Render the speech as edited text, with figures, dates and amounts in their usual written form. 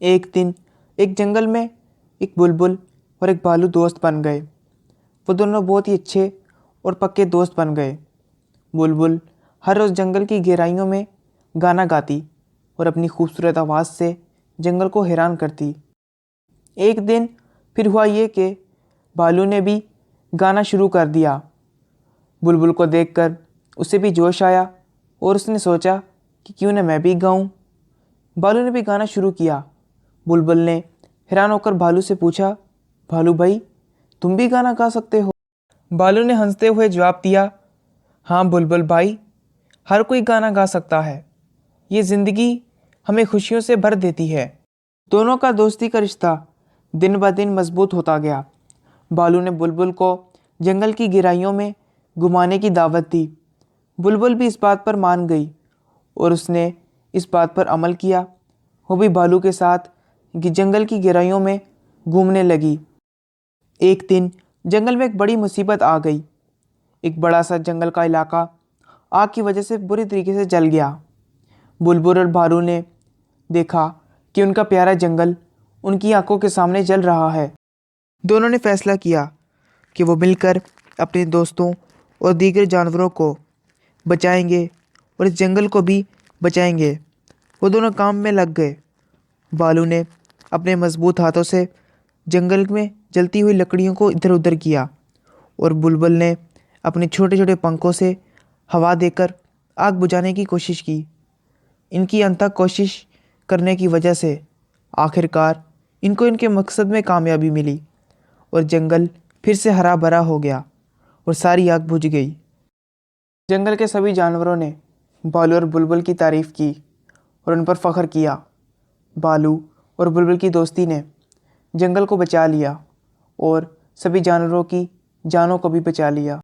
एक दिन एक जंगल में एक बुलबुल और एक भालू दोस्त बन गए। वो दोनों बहुत ही अच्छे और पक्के दोस्त बन गए। बुलबुल हर रोज़ जंगल की गहराइयों में गाना गाती और अपनी खूबसूरत आवाज़ से जंगल को हैरान करती। एक दिन फिर हुआ ये कि भालू ने भी गाना शुरू कर दिया। बुलबुल को देखकर उसे भी जोश आया और उसने सोचा कि क्यों न मैं भी गाऊं। भालू ने भी गाना शुरू किया। बुलबुल ने हैरान होकर भालू से पूछा, भालू भाई, तुम भी गाना गा सकते हो? भालू ने हंसते हुए जवाब दिया, हाँ बुलबुल भाई, हर कोई गाना गा सकता है। ये ज़िंदगी हमें खुशियों से भर देती है। दोनों का दोस्ती का रिश्ता दिन ब दिन मजबूत होता गया। भालू ने बुलबुल को जंगल की गहराइयों में घुमाने की दावत दी। बुलबुल भी इस बात पर मान गई और उसने इस बात पर अमल किया। वो भी भालू के साथ जंगल की गहराइयों में घूमने लगी। एक दिन जंगल में एक बड़ी मुसीबत आ गई। एक बड़ा सा जंगल का इलाका आग की वजह से बुरी तरीके से जल गया। बुलबुल और भालू ने देखा कि उनका प्यारा जंगल उनकी आंखों के सामने जल रहा है। दोनों ने फैसला किया कि वो मिलकर अपने दोस्तों और दीगर जानवरों को बचाएंगे और इस जंगल को भी बचाएंगे। वो दोनों काम में लग गए। भालू ने अपने मजबूत हाथों से जंगल में जलती हुई लकड़ियों को इधर उधर किया और बुलबुल ने अपने छोटे छोटे पंखों से हवा देकर आग बुझाने की कोशिश की। इनकी अनथक कोशिश करने की वजह से आखिरकार इनको इनके मकसद में कामयाबी मिली और जंगल फिर से हरा भरा हो गया और सारी आग बुझ गई। जंगल के सभी जानवरों ने भालू और बुलबुल की तारीफ़ की और उन पर फ़ख्र किया। भालू और बुलबुल की दोस्ती ने जंगल को बचा लिया और सभी जानवरों की जानों को भी बचा लिया।